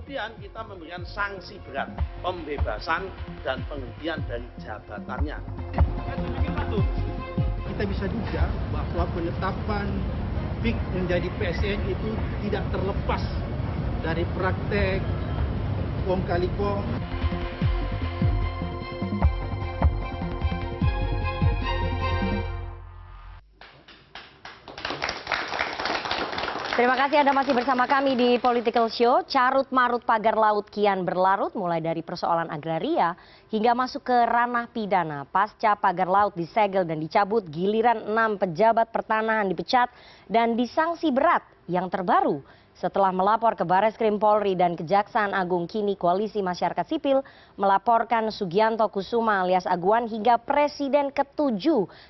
kemudian kita memberikan sanksi berat, pembebasan dan penghentian dari jabatannya. Kita bisa duga bahwa penetapan PIK menjadi PSN itu tidak terlepas dari praktek kong kali kong. Terima kasih Anda masih bersama kami di Political Show. Carut marut pagar laut kian berlarut mulai dari persoalan agraria hingga masuk ke ranah pidana. Pasca pagar laut disegel dan dicabut, giliran 6 pejabat pertanahan dipecat dan disanksi berat. Yang terbaru, setelah melapor ke Bareskrim Polri dan Kejaksaan Agung, kini Koalisi Masyarakat Sipil melaporkan Sugianto Kusuma alias Aguan hingga Presiden ke-7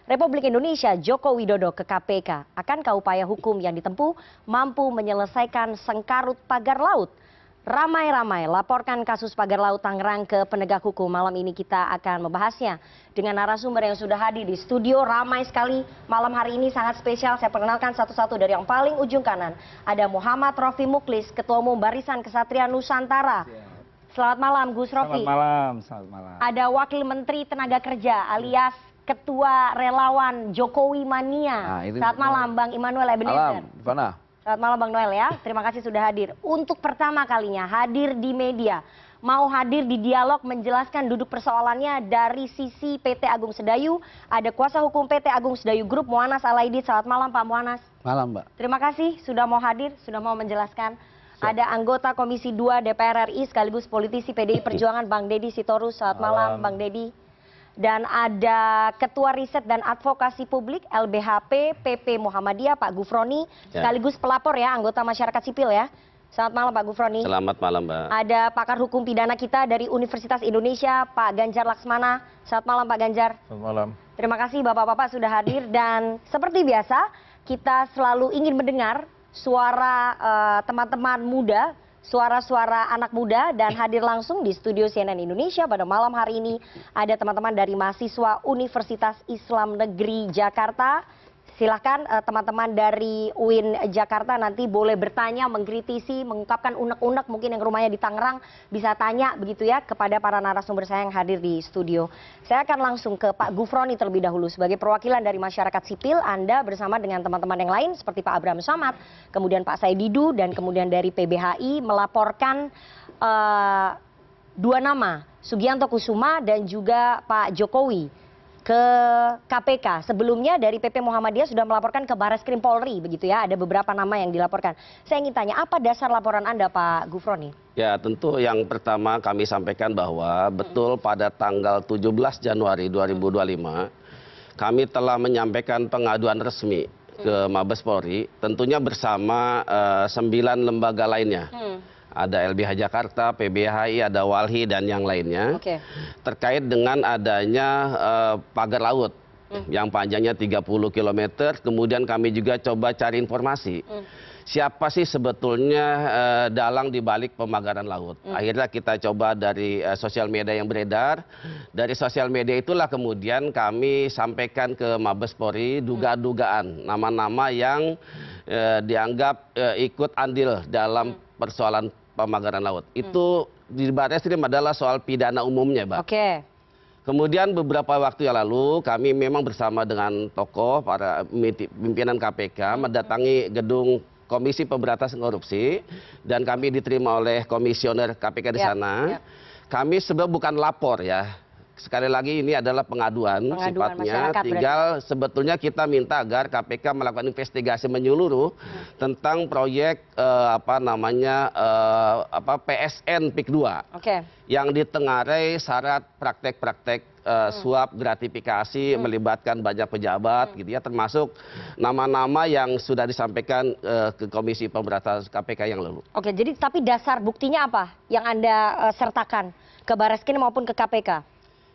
Republik Indonesia Joko Widodo ke KPK. Akankah upaya hukum yang ditempuh mampu menyelesaikan sengkarut pagar laut? Ramai-ramai laporkan kasus pagar laut Tangerang ke penegak hukum. Malam ini kita akan membahasnya dengan narasumber yang sudah hadir di studio. Ramai sekali malam hari ini, sangat spesial. Saya perkenalkan satu-satu dari yang paling ujung kanan. Ada Muhammad Rofi Muklis, Ketua Umum Barisan Kesatria Nusantara. Selamat malam Gus Rofi. Selamat malam. Ada Wakil Menteri Tenaga Kerja alias Ketua Relawan Jokowi Mania. Selamat malam Bang Immanuel Ebenezer. Malam, Selamat malam Bang Noel ya, terima kasih sudah hadir. Untuk pertama kalinya hadir di media, mau hadir di dialog menjelaskan duduk persoalannya dari sisi PT Agung Sedayu. Ada kuasa hukum PT Agung Sedayu Group, Muanas Alaidit. Selamat malam Pak Muanas. Malam Mbak. Terima kasih sudah mau hadir, sudah mau menjelaskan. Ada anggota Komisi 2 DPR RI sekaligus politisi PDI Perjuangan Bang Deddy Sitorus. Selamat malam Bang Deddy. Dan ada Ketua Riset dan Advokasi Publik LBHP PP Muhammadiyah Pak Gufroni, sekaligus pelapor ya, anggota masyarakat sipil ya. Selamat malam Pak Gufroni. Selamat malam Mbak. Ada pakar hukum pidana kita dari Universitas Indonesia Pak Ganjar Laksmana. Selamat malam Pak Ganjar. Selamat malam. Terima kasih Bapak-Bapak sudah hadir dan seperti biasa kita selalu ingin mendengar suara teman-teman muda, suara-suara anak muda, dan hadir langsung di studio CNN Indonesia pada malam hari ini ada teman-teman dari mahasiswa Universitas Islam Negeri Jakarta. Silahkan teman-teman dari UIN Jakarta nanti boleh bertanya, mengkritisi, mengungkapkan unek-unek mungkin yang rumahnya di Tangerang, bisa tanya begitu ya kepada para narasumber saya yang hadir di studio. Saya akan langsung ke Pak Gufroni terlebih dahulu. Sebagai perwakilan dari masyarakat sipil, Anda bersama dengan teman-teman yang lain seperti Pak Abraham Samad, kemudian Pak Saididu, dan kemudian dari PBHI melaporkan 2 nama, Sugianto Kusuma dan juga Pak Jokowi ke KPK. Sebelumnya dari PP Muhammadiyah sudah melaporkan ke Bareskrim Polri begitu ya. Ada beberapa nama yang dilaporkan. Saya ingin tanya, apa dasar laporan Anda Pak Gufroni? Ya tentu yang pertama kami sampaikan bahwa betul pada tanggal 17 Januari 2025 kami telah menyampaikan pengaduan resmi ke Mabes Polri, tentunya bersama 9 lembaga lainnya. Ada LBH Jakarta, PBHI, ada Walhi dan yang lainnya. Terkait dengan adanya pagar laut yang panjangnya 30 km. Kemudian kami juga coba cari informasi. Siapa sih sebetulnya dalang di balik pemagaran laut? Akhirnya kita coba dari sosial media yang beredar. Dari sosial media itulah kemudian kami sampaikan ke Mabes Polri dugaan nama-nama yang dianggap ikut andil dalam persoalan pemagaran laut. Itu di Bareskrim adalah soal pidana umumnya, Mbak. Kemudian beberapa waktu yang lalu kami memang bersama dengan tokoh para pimpinan KPK mendatangi gedung Komisi Pemberantasan Korupsi dan kami diterima oleh komisioner KPK di sana. Kami sebenarnya bukan lapor ya. Sekali lagi ini adalah pengaduan sifatnya, tinggal sebetulnya kita minta agar KPK melakukan investigasi menyeluruh tentang proyek PSN PIK 2 yang ditengarai syarat praktek-praktek suap gratifikasi melibatkan banyak pejabat gitu ya, termasuk nama-nama yang sudah disampaikan ke Komisi Pemberantasan KPK yang lalu. Jadi tapi dasar buktinya apa yang Anda sertakan ke Bareskrim maupun ke KPK?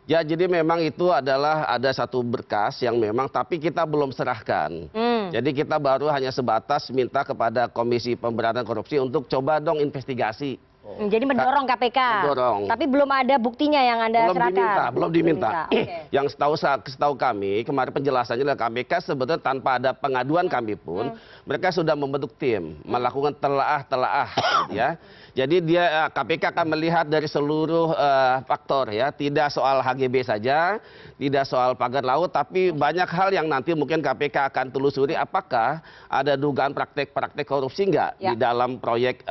Ya, jadi memang itu adalah ada satu berkas yang memang tapi kita belum serahkan. Jadi kita baru hanya sebatas minta kepada Komisi Pemberantasan Korupsi untuk coba dong investigasi. Jadi mendorong KPK. Mendorong. Tapi belum ada buktinya yang Anda serahkan. Belum diminta. Oke. Yang setahu kami kemarin penjelasannya adalah KPK sebetulnya tanpa ada pengaduan kami pun mereka sudah membentuk tim melakukan telaah ya. Jadi dia KPK akan melihat dari seluruh faktor ya, tidak soal HGB saja, tidak soal pagar laut, tapi banyak hal yang nanti mungkin KPK akan telusuri apakah ada dugaan praktek korupsi nggak di dalam proyek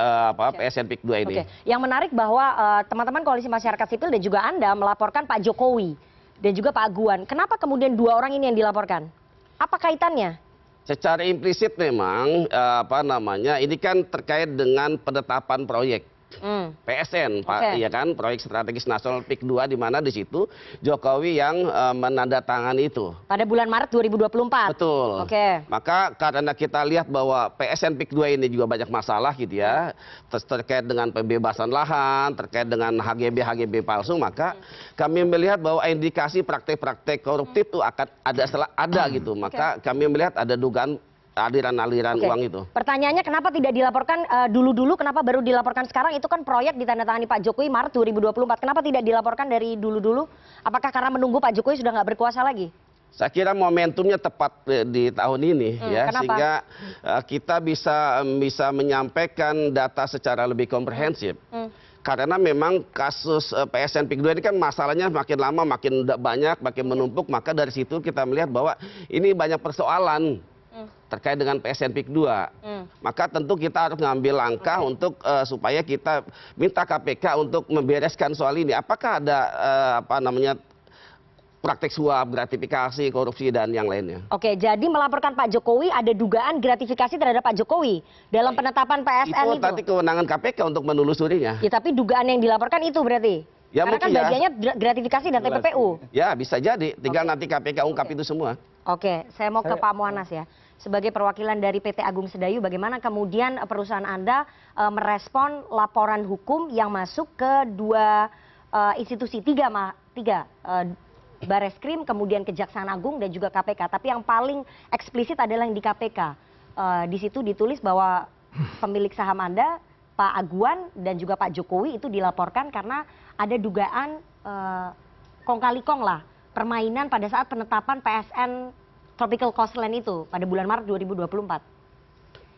PSN PIK 2 ini. Yang menarik bahwa teman-teman Koalisi Masyarakat Sipil dan juga Anda melaporkan Pak Jokowi dan juga Pak Aguan. Kenapa kemudian dua orang ini yang dilaporkan? Apa kaitannya? Secara implisit memang ini kan terkait dengan penetapan proyek PSN, Pak, ya kan, proyek strategis nasional PIK 2 di mana di situ Jokowi yang menandatangani itu. Pada bulan Maret 2024. Betul. Maka karena kita lihat bahwa PSN PIK 2 ini juga banyak masalah gitu ya, terkait dengan pembebasan lahan, terkait dengan HGB palsu, maka kami melihat bahwa indikasi praktek-praktek koruptif itu akan ada gitu. Maka kami melihat ada dugaan aliran uang itu. Pertanyaannya kenapa tidak dilaporkan dulu-dulu, kenapa baru dilaporkan sekarang? Itu kan proyek ditandatangani Pak Jokowi Maret 2024. Kenapa tidak dilaporkan dari dulu-dulu? Apakah karena menunggu Pak Jokowi sudah nggak berkuasa lagi? Saya kira momentumnya tepat di tahun ini ya, kenapa? Sehingga kita bisa menyampaikan data secara lebih komprehensif. Karena memang kasus PSN PIK 2 ini kan masalahnya makin lama makin banyak, makin menumpuk, maka dari situ kita melihat bahwa ini banyak persoalan terkait dengan PSN PIK 2. Maka tentu kita harus mengambil langkah untuk supaya kita minta KPK untuk membereskan soal ini. Apakah ada praktek suap, gratifikasi, korupsi dan yang lainnya. Jadi melaporkan Pak Jokowi ada dugaan gratifikasi terhadap Pak Jokowi dalam penetapan PSN itu. Itu tadi kewenangan KPK untuk menelusurinya. Ya, tapi dugaan yang dilaporkan itu berarti. Ya, karena kan bagiannya gratifikasi dan TPPU. Ya, bisa jadi. Tinggal nanti KPK ungkap itu semua. Saya mau ke Pak Muanas ya. Sebagai perwakilan dari PT Agung Sedayu, bagaimana kemudian perusahaan Anda merespon laporan hukum yang masuk ke dua institusi, tiga Bareskrim, kemudian Kejaksaan Agung dan juga KPK. Tapi yang paling eksplisit adalah yang di KPK. Di situ ditulis bahwa pemilik saham Anda, Pak Aguan dan juga Pak Jokowi itu dilaporkan karena ada dugaan kong kali kong lah permainan pada saat penetapan PSN Tropical Coastline itu pada bulan Maret 2024.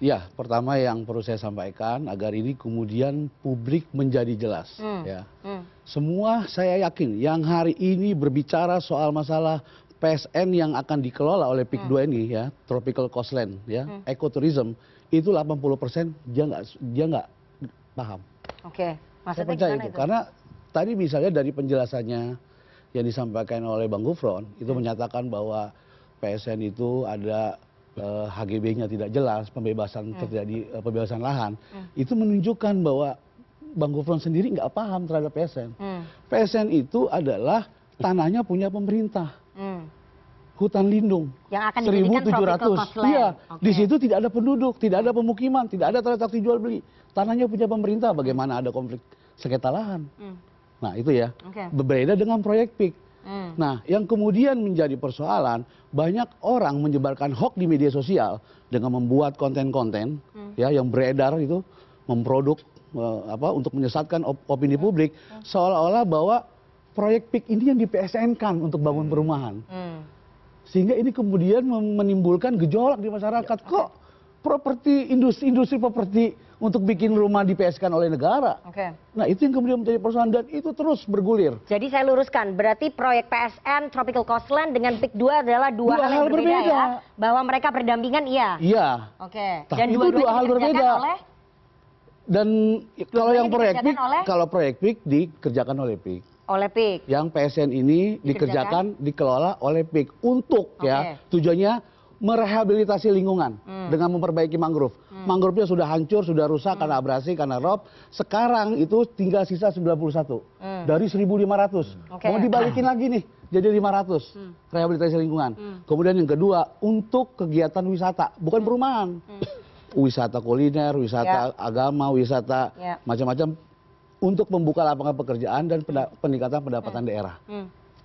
Ya, pertama yang perlu saya sampaikan agar ini kemudian publik menjadi jelas. Semua saya yakin yang hari ini berbicara soal masalah PSN yang akan dikelola oleh PIK 2 ini ya, Tropical Coastline ya, ecotourism, itu 80% dia nggak paham. Maksudnya gimana itu? Karena tadi misalnya dari penjelasannya yang disampaikan oleh Bang Gufron itu menyatakan bahwa PSN itu ada HGB-nya tidak jelas, pembebasan lahan. Itu menunjukkan bahwa Bang Gufron sendiri nggak paham terhadap PSN. PSN itu adalah tanahnya punya pemerintah. Hutan lindung. Yang akan dijadikan Tropical Coastline. Iya, di situ tidak ada penduduk, tidak ada pemukiman, tidak ada transaksi jual beli. Tanahnya punya pemerintah, bagaimana ada konflik sengketa lahan. Nah itu ya, berbeda dengan proyek PIK. Nah, yang kemudian menjadi persoalan, banyak orang menyebarkan hoax di media sosial dengan membuat konten-konten ya yang beredar itu, memproduk untuk menyesatkan opini publik seolah-olah bahwa proyek PIK ini yang di PSN-kan untuk bangun perumahan. Sehingga ini kemudian menimbulkan gejolak di masyarakat. Kok properti industri properti untuk bikin rumah di PSK oleh negara. Nah itu yang kemudian menjadi persoalan dan itu terus bergulir. Jadi saya luruskan, berarti proyek PSN Tropical Coastline dengan PIK 2 adalah dua hal yang berbeda ya? Bahwa mereka berdampingan iya? Iya. Dan itu dua hal berbeda. Dan kalau yang proyek PIK dikerjakan oleh PIK. Yang PSN ini dikelola oleh PIK untuk ya tujuannya merehabilitasi lingkungan dengan memperbaiki mangrove. Mangrove-nya sudah hancur, sudah rusak karena abrasi, karena rob. Sekarang itu tinggal sisa 91 dari 1.500. Mau dibalikin lagi nih jadi 500 rehabilitasi lingkungan. Kemudian yang kedua untuk kegiatan wisata, bukan perumahan. Wisata kuliner, wisata agama, wisata macam-macam untuk membuka lapangan pekerjaan dan peningkatan pendapatan daerah.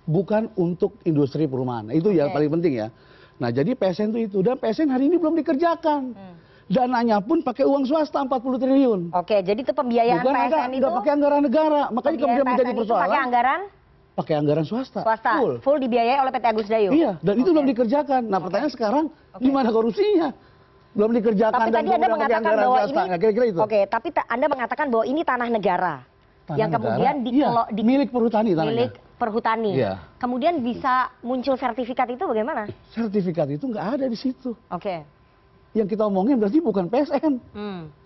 Bukan untuk industri perumahan. Itu yang paling penting ya. Nah jadi PSN itu dan PSN hari ini belum dikerjakan. dananya pun pakai uang swasta 40 triliun. Oke, jadi itu pembiayaan Bukan PSN itu nggak pakai anggaran negara, makanya kemudian menjadi persoalan. Pakai anggaran swasta. Full dibiayai oleh PT Agus Dayu. Iya, dan itu belum dikerjakan. Nah, pertanyaan sekarang gimana korupsinya? Belum dikerjakan. Tapi tadi Anda mengatakan bahwa ini kira-kira itu. Oke, tapi Anda mengatakan bahwa ini tanah negara yang kemudian milik perhutani tanahnya. Milik perhutani. Iya. Kemudian bisa muncul sertifikat itu bagaimana? Sertifikat itu nggak ada di situ. Oke. Yang kita omongin berarti bukan PSN.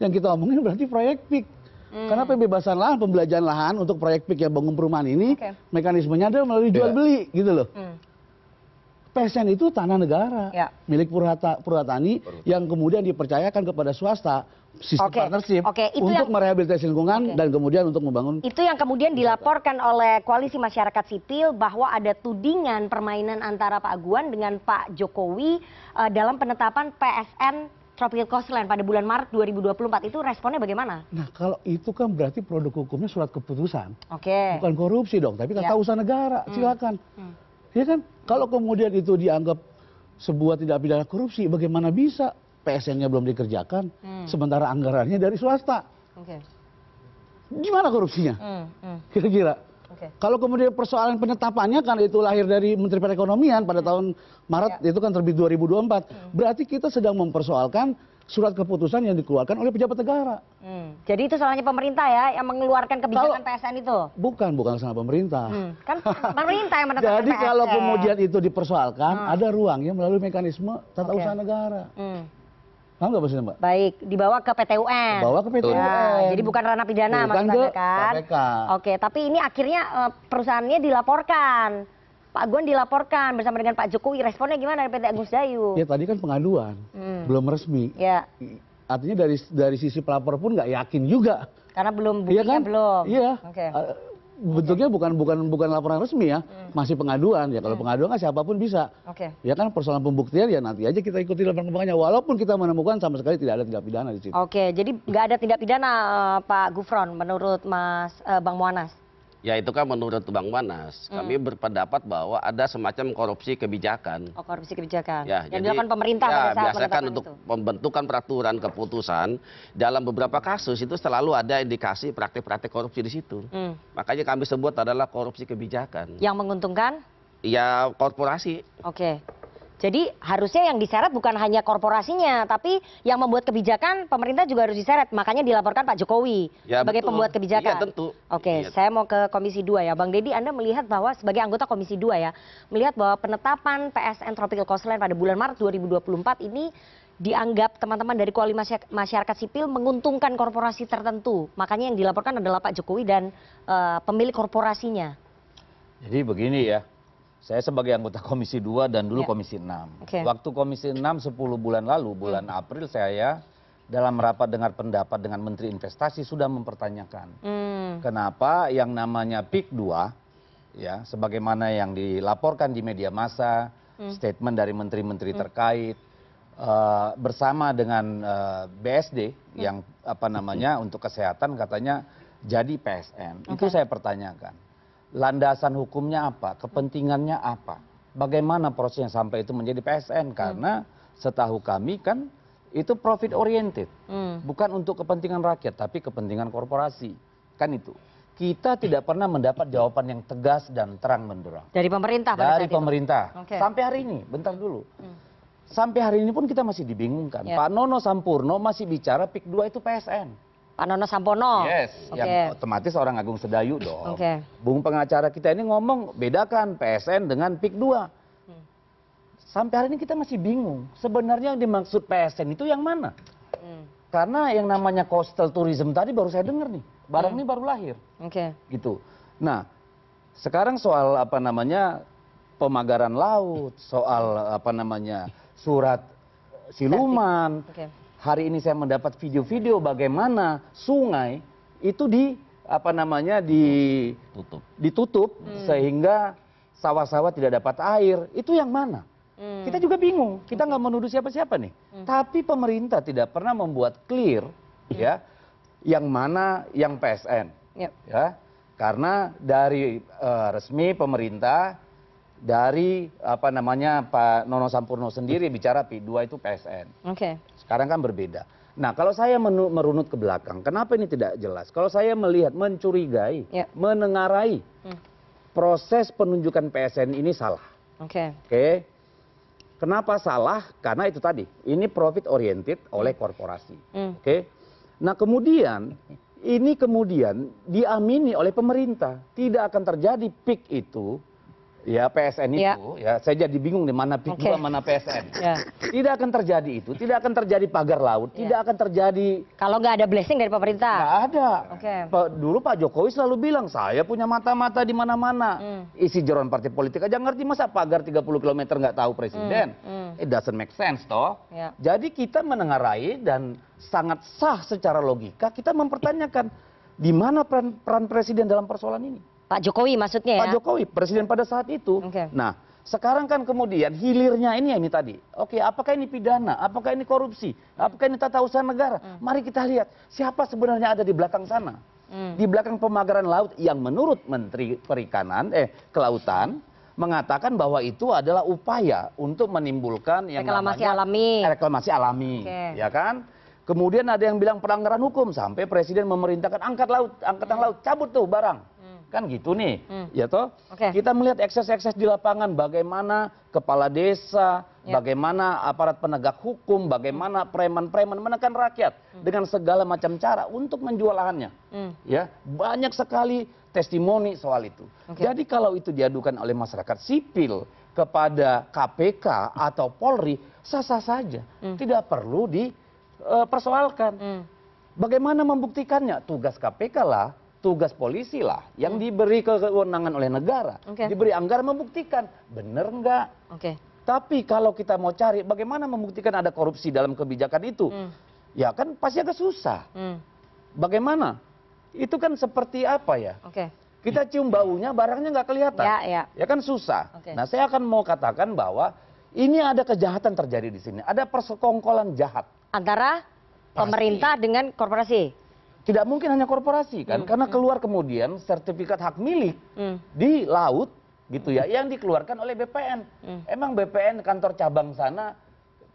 Yang kita omongin berarti proyek PIK. Karena pembebasan lahan, pembelajaran lahan untuk proyek PIK yang bangun perumahan ini, mekanismenya adalah melalui jual beli, gitu loh. PSN itu tanah negara, milik perhutani yang kemudian dipercayakan kepada swasta, sistem partnership untuk merehabilitasi lingkungan dan kemudian untuk membangun. Itu yang kemudian dilaporkan oleh Koalisi Masyarakat Sipil bahwa ada tudingan permainan antara Pak Aguan dengan Pak Jokowi dalam penetapan PSN Tropical Coastline pada bulan Maret 2024. Itu responnya bagaimana? Nah, kalau itu kan berarti produk hukumnya surat keputusan. Oke. Bukan korupsi dong, tapi tata usaha negara. Silakan. Ya kan? Kalau kemudian itu dianggap sebuah tindak pidana korupsi, bagaimana bisa PSN-nya belum dikerjakan, sementara anggarannya dari swasta? Gimana korupsinya? Kira-kira. Kalau kemudian persoalan penetapannya karena itu lahir dari Menteri Perekonomian pada tahun Maret itu kan terbit 2024, berarti kita sedang mempersoalkan surat keputusan yang dikeluarkan oleh pejabat negara. Jadi itu salahnya pemerintah ya yang mengeluarkan kebijakan PSN itu? Bukan salah pemerintah. Kan pemerintah yang menetapkan Jadi PSN. kalau kemudian itu dipersoalkan, ada ruangnya melalui mekanisme tata usaha negara. Paham nggak maksudnya, Mbak? Baik, dibawa ke PT UN. Bawa ke PT UN. Ya, jadi bukan ranah pidana maksud Anda kan? KPK. Oke, tapi ini akhirnya perusahaannya dilaporkan. Pak Aguan dilaporkan bersama dengan Pak Jokowi. Responnya gimana dari PT Agus Dayu? Ya tadi kan pengaduan, belum resmi. Ya. Artinya dari sisi pelapor pun nggak yakin juga. Karena belum buktinya kan? belum. Iya. Oke. Bentuknya bukan laporan resmi ya, masih pengaduan ya. Kalau pengaduan kan siapapun bisa. Ya kan persoalan pembuktian ya nanti aja kita ikuti dalam perkembangannya. Walaupun kita menemukan sama sekali tidak ada tindak pidana di situ. Oke, jadi nggak ada tindak pidana Pak Gufron menurut Mas Bang Muanas? Ya itu kan menurut Bang Manas, kami berpendapat bahwa ada semacam korupsi kebijakan. Oh, korupsi kebijakan. Ya, yang jadi, dilakukan pemerintah pada saat biasakan untuk itu. pembentukan peraturan keputusan dalam beberapa kasus itu selalu ada indikasi praktik-praktik korupsi di situ. Makanya kami sebut adalah korupsi kebijakan. Yang menguntungkan? Ya korporasi. Oke. Jadi harusnya yang diseret bukan hanya korporasinya, tapi yang membuat kebijakan pemerintah juga harus diseret. Makanya dilaporkan Pak Jokowi sebagai pembuat kebijakan. Iya tentu. Oke, saya mau ke Komisi 2 ya. Bang Deddy, Anda melihat bahwa sebagai anggota Komisi 2 ya, melihat bahwa penetapan PSN Tropical Coastline pada bulan Maret 2024 ini dianggap teman-teman dari Koalisi Masyarakat Sipil menguntungkan korporasi tertentu. Makanya yang dilaporkan adalah Pak Jokowi dan pemilik korporasinya. Jadi begini ya. Saya sebagai anggota Komisi 2 dan dulu Komisi 6. Waktu Komisi 6 10 bulan lalu, bulan April saya dalam rapat dengar pendapat dengan Menteri Investasi sudah mempertanyakan. Kenapa yang namanya PIK 2, ya, sebagaimana yang dilaporkan di media massa, statement dari menteri-menteri terkait, bersama dengan BSD yang untuk kesehatan katanya jadi PSN. Itu saya pertanyakan. Landasan hukumnya apa, kepentingannya apa, bagaimana prosesnya sampai itu menjadi PSN, karena setahu kami kan itu profit oriented, bukan untuk kepentingan rakyat tapi kepentingan korporasi, kan itu. Kita tidak pernah mendapat jawaban yang tegas dan terang benderang dari pemerintah. Dari pemerintah sampai hari ini, bentar dulu. Sampai hari ini pun kita masih dibingungkan. Pak Nono Sampurno masih bicara PIK 2 itu PSN. Pak Nono Sampono. Yes, yang otomatis orang Agung Sedayu dong. Bung pengacara kita ini ngomong bedakan PSN dengan PIK 2. Sampai hari ini kita masih bingung. Sebenarnya yang dimaksud PSN itu yang mana? Karena yang namanya coastal tourism tadi baru saya dengar nih. Barang ini baru lahir. Gitu. Nah, sekarang soal pemagaran laut, soal surat siluman. Hari ini saya mendapat video-video bagaimana sungai itu ditutup sehingga sawah-sawah tidak dapat air. Itu yang mana? Kita juga bingung. Kita nggak menuduh siapa-siapa nih. Tapi pemerintah tidak pernah membuat clear ya yang mana yang PSN. Ya. Karena dari resmi pemerintah dari apa namanya Pak Nono Sampurno sendiri bicara PIK 2 itu PSN. Sekarang kan berbeda. Nah, kalau saya merunut ke belakang, kenapa ini tidak jelas? Kalau saya melihat, mencurigai, menengarai proses penunjukan PSN ini salah. Oke. Kenapa salah? Karena itu tadi, ini profit oriented oleh korporasi. Oke. Nah, kemudian ini kemudian diamini oleh pemerintah. Tidak akan terjadi PIK itu, ya PSN itu, ya saya jadi bingung di mana PIK 2 mana PSN. Tidak akan terjadi itu, tidak akan terjadi pagar laut, tidak akan terjadi. Kalau nggak ada blessing dari pemerintah. Nggak ada. Dulu Pak Jokowi selalu bilang, saya punya mata-mata di mana-mana. Isi jeroan partai politik aja ngerti, masa pagar 30 km nggak tahu presiden. It doesn't make sense toh. Jadi kita menengarai dan sangat sah secara logika kita mempertanyakan di mana peran presiden dalam persoalan ini. Pak Jokowi maksudnya ya? Pak Jokowi, presiden pada saat itu. Nah, sekarang kan kemudian hilirnya ini tadi. Oke, apakah ini pidana? Apakah ini korupsi? Apakah ini tata usaha negara? Mari kita lihat siapa sebenarnya ada di belakang sana. Di belakang pemagaran laut yang menurut Menteri Kelautan mengatakan bahwa itu adalah upaya untuk menimbulkan yang reklamasi alami. Reklamasi alami, ya kan? Kemudian ada yang bilang pelanggaran hukum sampai presiden memerintahkan angkatan laut cabut tuh barang. Kan gitu nih, ya toh. Kita melihat ekses-ekses di lapangan, bagaimana kepala desa, bagaimana aparat penegak hukum, bagaimana preman-preman menekan rakyat dengan segala macam cara untuk menjual lahannya. Ya, banyak sekali testimoni soal itu. Jadi kalau itu diadukan oleh masyarakat sipil kepada KPK atau Polri, sah-sah saja, tidak perlu dipersoalkan. Bagaimana membuktikannya? Tugas KPK lah. Tugas polisi lah yang diberi kewenangan oleh negara, diberi anggaran membuktikan benar enggak. Tapi kalau kita mau cari bagaimana membuktikan ada korupsi dalam kebijakan itu, ya kan pasti agak susah. Bagaimana? Itu kan seperti apa ya? Kita cium baunya, barangnya nggak kelihatan. Ya kan susah. Nah, saya akan mau katakan bahwa ini ada kejahatan terjadi di sini, ada persekongkolan jahat antara pemerintah dengan korporasi. Tidak mungkin hanya korporasi kan, karena keluar kemudian sertifikat hak milik di laut gitu ya, yang dikeluarkan oleh BPN. Emang BPN kantor cabang sana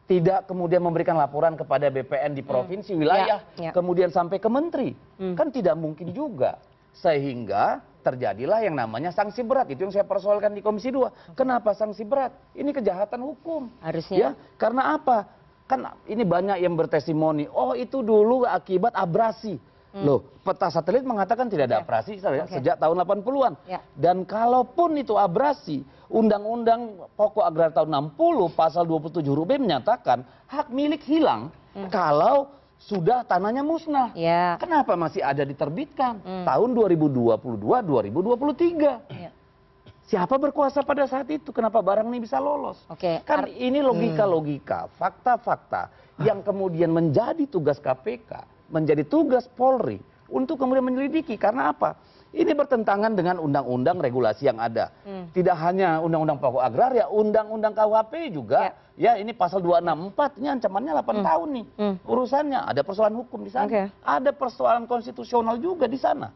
tidak kemudian memberikan laporan kepada BPN di provinsi, wilayah, kemudian sampai ke menteri? Kan tidak mungkin juga. Sehingga terjadilah yang namanya sanksi berat, itu yang saya persoalkan di Komisi 2. Kenapa sanksi berat? Ini kejahatan hukum. Harusnya. Ya, karena apa? Kan ini banyak yang bertestimoni, oh itu dulu akibat abrasi. Loh, peta satelit mengatakan tidak ada abrasi sejak tahun 80-an. Dan kalaupun itu abrasi, Undang-Undang Pokok Agraria tahun 60 pasal 27 huruf B menyatakan hak milik hilang kalau sudah tanahnya musnah. Kenapa masih ada diterbitkan tahun 2022-2023? Siapa berkuasa pada saat itu? Kenapa barang ini bisa lolos? Kan ini logika-logika, fakta-fakta yang kemudian menjadi tugas KPK, menjadi tugas Polri untuk kemudian menyelidiki. Karena apa? Ini bertentangan dengan undang-undang regulasi yang ada. Tidak hanya undang-undang pokok agraria, undang-undang KUHP juga. Ya, ini pasal 264, ini ancamannya 8 tahun nih. Urusannya ada persoalan hukum di sana. Ada persoalan konstitusional juga di sana.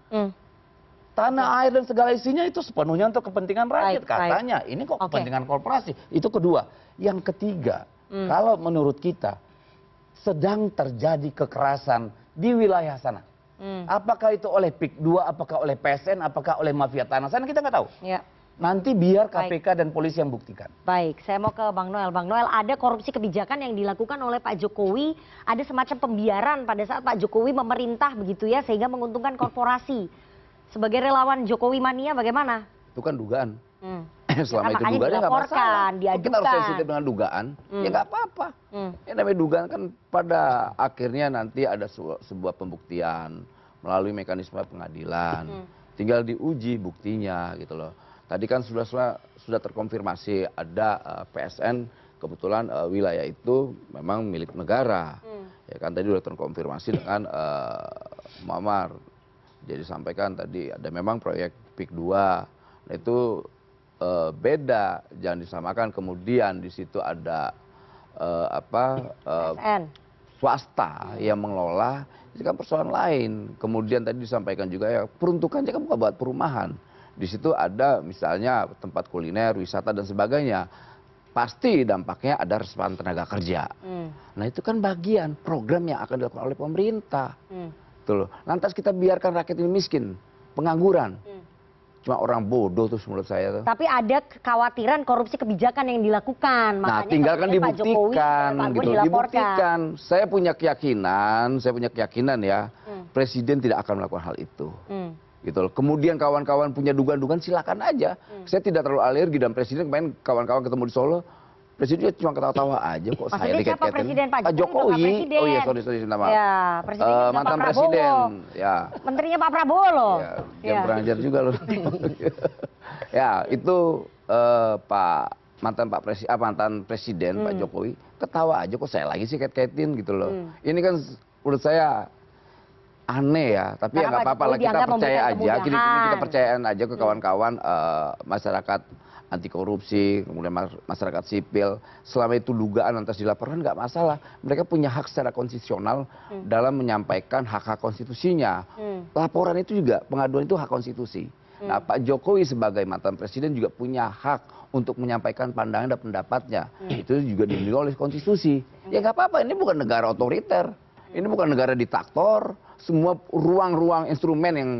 Tanah air dan segala isinya itu sepenuhnya untuk kepentingan rakyat. Katanya ini kok kepentingan korporasi. Itu kedua. Yang ketiga, kalau menurut kita sedang terjadi kekerasan di wilayah sana. Apakah itu oleh PIK 2, apakah oleh PSN, apakah oleh mafia tanah sana, kita nggak tahu. Nanti biar KPK dan polisi yang buktikan. Baik, saya mau ke Bang Noel. Bang Noel, ada korupsi kebijakan yang dilakukan oleh Pak Jokowi, ada semacam pembiaran pada saat Pak Jokowi memerintah begitu ya, sehingga menguntungkan korporasi. Sebagai relawan Jokowi mania bagaimana? Itu kan dugaan. Selama itu dugaannya nggak masalah. Kita harus sensitif dengan dugaan, ya nggak apa-apa. Ya namanya dugaan kan pada akhirnya nanti ada sebuah pembuktian melalui mekanisme pengadilan. Tinggal diuji buktinya gitu loh. Tadi kan sudah terkonfirmasi ada PSN, kebetulan wilayah itu memang milik negara. Ya kan tadi sudah terkonfirmasi dengan Muammar. Jadi sampaikan tadi ada memang proyek PIK 2. Nah itu beda, jangan disamakan. Kemudian di situ ada swasta yang mengelola, itu kan persoalan lain. Kemudian tadi disampaikan juga ya peruntukannya kan bukan buat perumahan. Di situ ada misalnya tempat kuliner, wisata dan sebagainya. Pasti dampaknya ada resapan tenaga kerja. Nah itu kan bagian program yang akan dilakukan oleh pemerintah. Tuh, lantas kita biarkan rakyat ini miskin, pengangguran. Cuma orang bodoh tuh menurut saya tuh. Tapi ada kekhawatiran korupsi kebijakan yang dilakukan. Nah, tinggal kan dibuktikan, gitu. Dibuktikan. Saya punya keyakinan ya, Presiden tidak akan melakukan hal itu. Gitu loh. Kemudian kawan-kawan punya dugaan-dugaan, silakan aja. Saya tidak terlalu alergi, dan Presiden kemarin kawan-kawan ketemu di Solo, Presiden cuma ketawa-tawa aja kok. Maksudnya saya siapa Presiden? Pak Jokowi. Oh iya, sorry, nama. Ya, Presidennya mantan Pak Presiden. Ya. Menterinya Pak Prabowo loh. Ya, yang kurang ajar juga loh. Ya, itu mantan Presiden Pak Jokowi ketawa aja kok, saya lagi sih kait-kaitin gitu loh. Ini kan menurut saya aneh ya, tapi ya nggak apa-apa lah, kita percaya aja. Kita percayaan aja ke kawan-kawan masyarakat anti korupsi, kemudian masyarakat sipil, selama itu dugaan lantas dilaporkan nggak masalah. Mereka punya hak secara konstitusional dalam menyampaikan hak-hak konstitusinya. Laporan itu juga, pengaduan itu hak konstitusi. Nah, Pak Jokowi sebagai mantan Presiden juga punya hak untuk menyampaikan pandangan dan pendapatnya. Itu juga dilindungi oleh konstitusi. Ya nggak apa-apa, ini bukan negara otoriter, ini bukan negara diktator. Semua ruang-ruang instrumen yang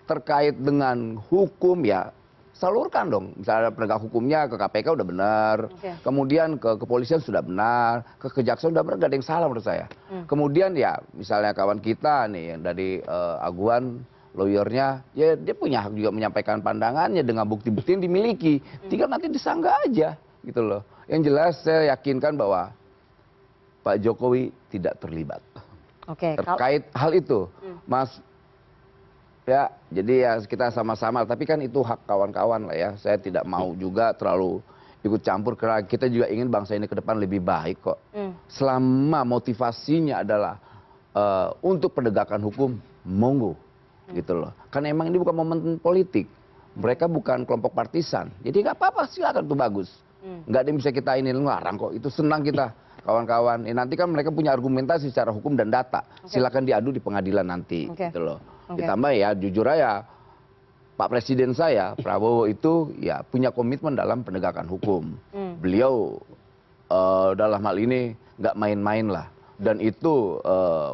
terkait dengan hukum ya salurkan dong. Misalnya penegak hukumnya ke KPK udah benar, kemudian ke kepolisian sudah benar, ke kejaksaan sudah benar, gak ada yang salah menurut saya. Kemudian ya misalnya kawan kita nih yang dari Aguan, lawyernya, ya dia punya hak juga menyampaikan pandangannya dengan bukti-bukti yang dimiliki. Tinggal nanti disanggah aja gitu loh. Yang jelas saya yakinkan bahwa Pak Jokowi tidak terlibat terkait hal itu, Mas. Ya, jadi ya kita sama-sama, tapi kan itu hak kawan-kawan lah ya. Saya tidak mau juga terlalu ikut campur, karena kita juga ingin bangsa ini ke depan lebih baik kok. Selama motivasinya adalah untuk penegakan hukum, monggo gitu loh. Karena emang ini bukan momen politik, mereka bukan kelompok partisan, jadi nggak apa-apa, silakan, tuh bagus. Nggak ada yang bisa kita ini larang kok, itu senang kita. Kawan-kawan, nanti kan mereka punya argumentasi secara hukum dan data, silakan diadu di pengadilan nanti gitu loh. Ditambah ya jujur aja, Pak Presiden saya Prabowo itu ya punya komitmen dalam penegakan hukum. Beliau dalam hal ini nggak main-main lah, dan itu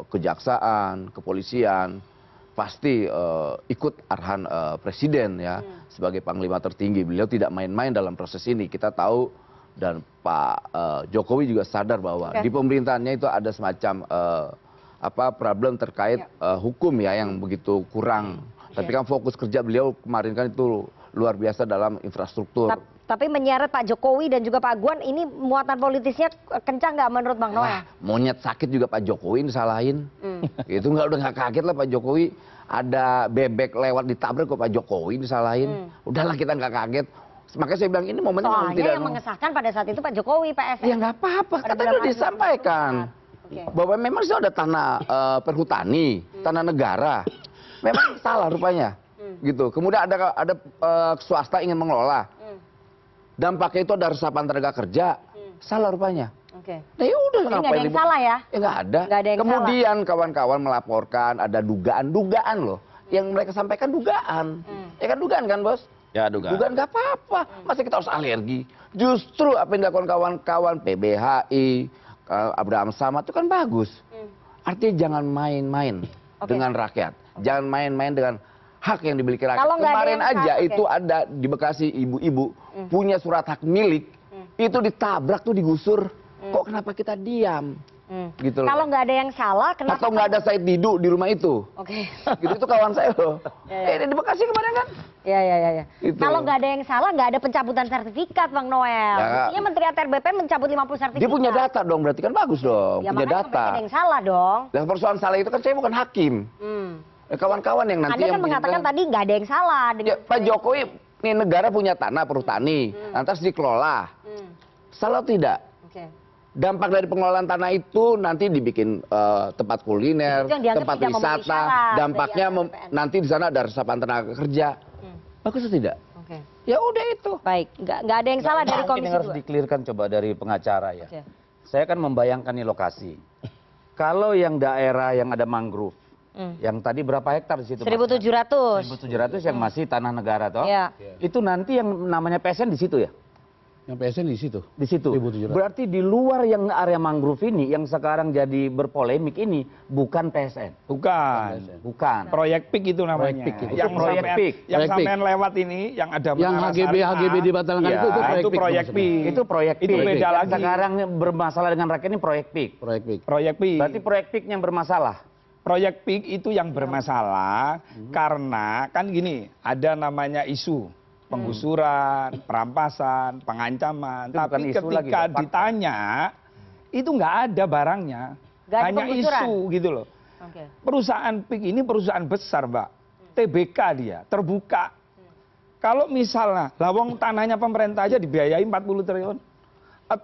kejaksaan, kepolisian pasti ikut arahan Presiden ya, sebagai panglima tertinggi. Beliau tidak main-main dalam proses ini, kita tahu. Dan Pak Jokowi juga sadar bahwa di pemerintahannya itu ada semacam problem terkait hukum ya yang begitu kurang. Tapi kan fokus kerja beliau kemarin kan itu luar biasa dalam infrastruktur. Tapi menyeret Pak Jokowi dan juga Pak Aguan, ini muatan politisnya kencang nggak menurut Bang Noel? Monyet sakit juga Pak Jokowi disalahin. Itu udah nggak kaget lah Pak Jokowi. Ada bebek lewat ditabrak kok Pak Jokowi disalahin. Udahlah, kita nggak kaget. Makanya saya bilang ini momennya soalnya tidak yang mengesahkan pada saat itu Pak Jokowi, PSN. Ya nggak apa-apa, kan udah disampaikan bahwa memang itu ada tanah perhutani, tanah negara. Memang salah rupanya, gitu. Kemudian ada swasta ingin mengelola. Dampaknya itu ada resapan tenaga kerja, salah rupanya. Nah ya udah, nggak ada yang salah ya? Ya nggak ada. Kemudian kawan-kawan melaporkan ada dugaan loh, yang mereka sampaikan dugaan. Ya kan dugaan kan, Bos? Ya, dugaan nggak apa-apa, masa kita harus alergi? Justru apa yang dilakukan kawan-kawan PBHI, Abraham Samad itu kan bagus. Artinya jangan main-main dengan rakyat, jangan main-main dengan hak yang dimiliki rakyat. Kemarin aja itu ada di Bekasi ibu-ibu punya surat hak milik, itu ditabrak tuh, digusur. Kok kenapa kita diam? Gitu loh. Kalau nggak ada yang salah, kenapa? Atau nggak ada Said Didu di rumah itu? Gitu, itu kawan saya loh. Di Bekasi kemarin kan? Ya. Gitu. Kalau nggak ada yang salah, nggak ada pencabutan sertifikat, Bang Noel. Mestinya Menteri ATR BPN mencabut 50 sertifikat. Dia punya data dong, berarti kan bagus dong. Ya, punya data. Ada yang salah dong. Dan persoalan salah itu kan saya bukan hakim. Kawan-kawan yang nanti Anda kan mengatakan tadi nggak ada yang salah. Ya, Pak Jokowi, ini negara punya tanah perhutani, lantas dikelola. Salah tidak? Dampak dari pengelolaan tanah itu nanti dibikin tempat kuliner, tempat wisata. Dampaknya nanti di sana ada resapan tenaga kerja. Bagus atau tidak? Ya udah itu. Baik, nggak ada yang salah dari Komisi 2. Ini harus dikelirkan coba dari pengacara ya. Saya kan membayangkan nih lokasi. Kalau yang daerah yang ada mangrove, Yang tadi berapa hektar di situ? 1.700. 1.700 yang masih tanah negara toh? Ya. Itu nanti yang namanya PSN di situ ya? Yang PSN di situ. Di situ. 1.700. Berarti di luar yang area mangrove ini yang sekarang jadi berpolemik ini bukan PSN. Bukan. Proyek PIK itu namanya. Proyek PIK itu. Yang Proyek sampean, PIK. yang Proyek sampean lewat ini yang ada Yang HGB dibatalkan Ya, itu proyek PIK. Itu proyek PIK. Itu beda Yang lagi. sekarang bermasalah dengan rakyat ini proyek PIK. Proyek PIK. Proyek PIK. Berarti proyek PIK yang bermasalah. Proyek PIK itu yang bermasalah karena kan gini, ada namanya isu penggusuran, perampasan, pengancaman. Itu bukan Tapi isu lagi, ketika Pak, fakta. ditanya itu nggak ada barangnya, Nggak ada hanya penggusuran? isu gitu loh. Oke. Perusahaan PIK ini perusahaan besar, Mbak. TBK dia, terbuka. Kalau misalnya lawang tanahnya pemerintah aja dibiayai 40 triliun.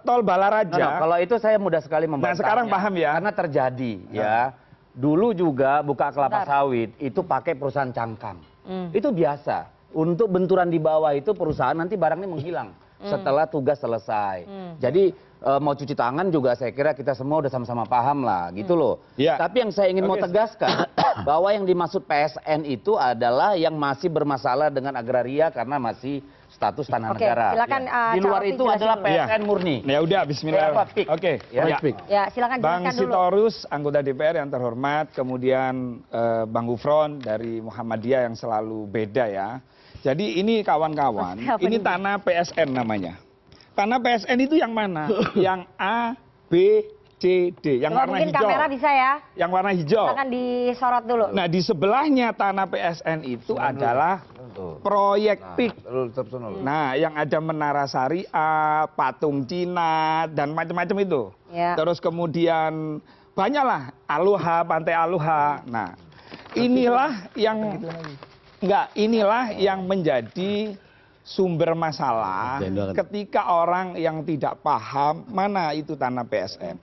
Tol Balaraja. Kalau itu saya mudah sekali membantahnya. Nah, sekarang paham ya? Karena terjadi ya. Dulu juga buka kelapa sawit itu pakai perusahaan cangkang. Itu biasa. Untuk benturan di bawah itu perusahaan nanti barangnya menghilang setelah tugas selesai. Jadi mau cuci tangan juga saya kira kita semua udah sama-sama paham lah gitu loh. Ya. Tapi yang saya ingin mau tegaskan bahwa yang dimaksud PSN itu adalah yang masih bermasalah dengan agraria karena masih status tanah Oke, negara. silakan, Di luar Cak Opik itu jelasin adalah dulu. PSN murni. Ya udah, Bismillah. Apa, PIK? Oke. Ya. Ya. PIK. Ya, silakan Bang jelaskan dulu. Sitorus, anggota DPR yang terhormat, kemudian Bang Gufron dari Muhammadiyah yang selalu beda ya. Jadi ini kawan-kawan, Apa ini nih? tanah PSN namanya. Tanah PSN itu yang mana? Yang A, B, C, D. Yang Coba warna mungkin hijau. kamera bisa ya. Yang warna hijau. Silakan disorot dulu. Nah di sebelahnya tanah PSN itu adalah proyek PIK. Nah, yang ada Menara Syariah, patung Cina, dan macam-macam itu. Ya. Terus kemudian banyaklah Aloha, Pantai Aloha. Nah, inilah yang inilah yang menjadi sumber masalah ketika orang yang tidak paham mana itu tanah PSN.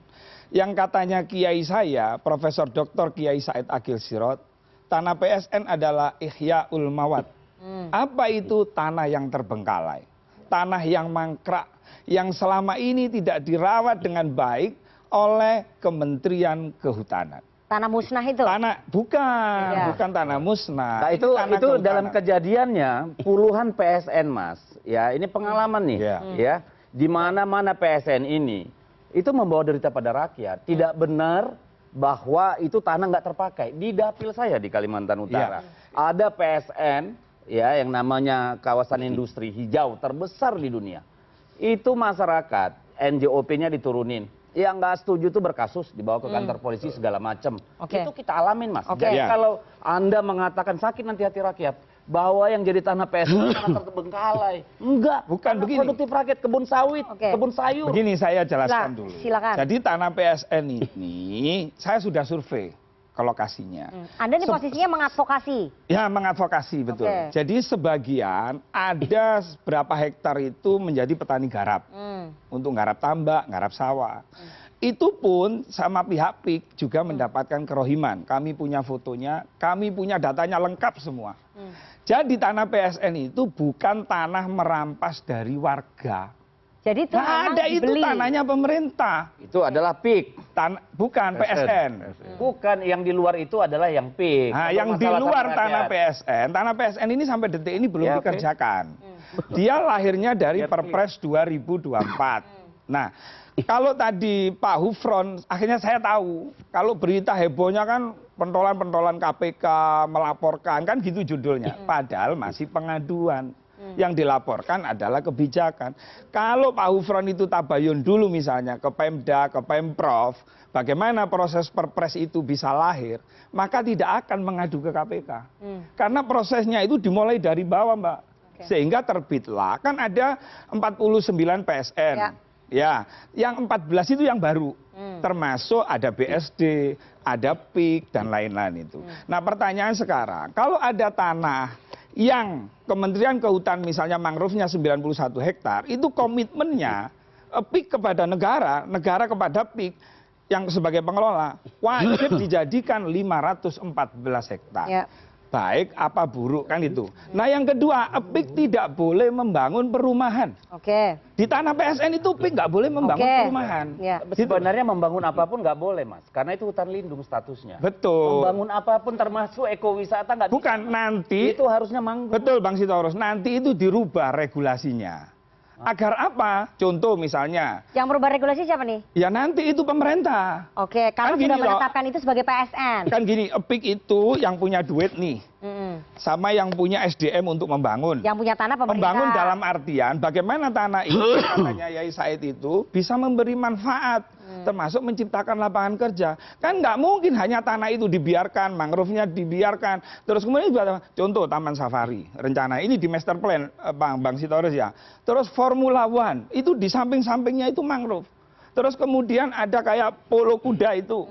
Yang katanya kiai saya, Profesor Dr. Kiai Said Agil Sirot, tanah PSN adalah Ihyaul Mawad. Apa itu? Tanah yang terbengkalai, tanah yang mangkrak, yang selama ini tidak dirawat dengan baik oleh Kementerian Kehutanan. Tanah musnah itu. Bukan tanah musnah. Nah, itu tanah dalam kehutanan. kejadiannya puluhan PSN, Mas. Ya, ini pengalaman nih. Ya, di mana-mana PSN ini itu membawa derita pada rakyat. Tidak benar bahwa itu tanah nggak terpakai. Di dapil saya di Kalimantan Utara ada PSN ya yang namanya kawasan industri hijau terbesar di dunia. Itu masyarakat NJOP-nya diturunin. Yang nggak setuju itu berkasus dibawa ke kantor polisi segala macam. Itu kita alamin, Mas. Jadi kalau Anda mengatakan sakit nanti hati rakyat bahwa yang jadi tanah PSN tanah terbengkalai. Enggak. Bukan begini. Produktif rakyat, kebun sawit, kebun sayur. Begini saya jelaskan dulu. Silakan. Jadi tanah PSN ini saya sudah survei ke lokasinya. Anda di posisinya mengadvokasi. Ya, mengadvokasi betul. Jadi sebagian ada berapa hektar itu menjadi petani garap. Untuk garap tambak, garap sawah. Itu pun sama pihak PIK juga mendapatkan kerohiman. Kami punya fotonya, kami punya datanya lengkap semua. Jadi tanah PSN itu bukan tanah merampas dari warga. Jadi itu memang ada itu dibeli. tanahnya pemerintah. Itu adalah PIK. Bukan PSN. Bukan, yang di luar itu adalah yang PIK. Nah, yang di luar tanah PSN ini sampai detik ini belum dikerjakan. Dia lahirnya dari Perpres 2024. Nah, kalau tadi Pak Gufron, akhirnya saya tahu, kalau berita hebohnya kan pentolan-pentolan KPK melaporkan, kan gitu judulnya. Padahal masih pengaduan. Yang dilaporkan adalah kebijakan. Kalau Pak Gufron itu tabayun dulu misalnya ke Pemda, ke Pemprov, bagaimana proses Perpres itu bisa lahir, maka tidak akan mengadu ke KPK. Karena prosesnya itu dimulai dari bawah, Mbak. Sehingga terbitlah, kan ada 49 PSN. Ya, yang 14 itu yang baru. Termasuk ada BSD, ada PIK, dan lain-lain itu. Nah pertanyaan sekarang, kalau ada tanah yang Kementerian Kehutanan misalnya mangrove-nya 91 hektar, itu komitmennya PIK kepada negara, negara kepada PIK yang sebagai pengelola, wajib dijadikan 514 hektar. baik apa buruk kan itu. Nah yang kedua, EPIK tidak boleh membangun perumahan. Oke. Di tanah PSN itu EPIK nggak boleh membangun perumahan. Ya. Sebenarnya membangun apapun nggak boleh, Mas, karena itu hutan lindung statusnya. Betul. Membangun apapun termasuk ekowisata nggak. Bukan, nanti itu harusnya mangrove. Betul Bang Sitorus, nanti itu dirubah regulasinya. Agar apa? Contoh misalnya. Yang merubah regulasi siapa nih? Ya nanti itu pemerintah. Oke, kalau kan sudah menetapkan itu sebagai PSN. Kan gini, EPIK itu yang punya duit nih. Sama yang punya SDM untuk membangun. Yang punya tanah pemerintah. Membangun dalam artian bagaimana tanah itu, katanya Yai Said itu, bisa memberi manfaat. Termasuk menciptakan lapangan kerja. Kan nggak mungkin hanya tanah itu dibiarkan, mangrove-nya dibiarkan. Terus kemudian juga, contoh Taman Safari, rencana ini di master plan Bang Sitorus ya. Terus Formula One, itu di samping-sampingnya itu mangrove. Terus kemudian ada kayak polo kuda itu.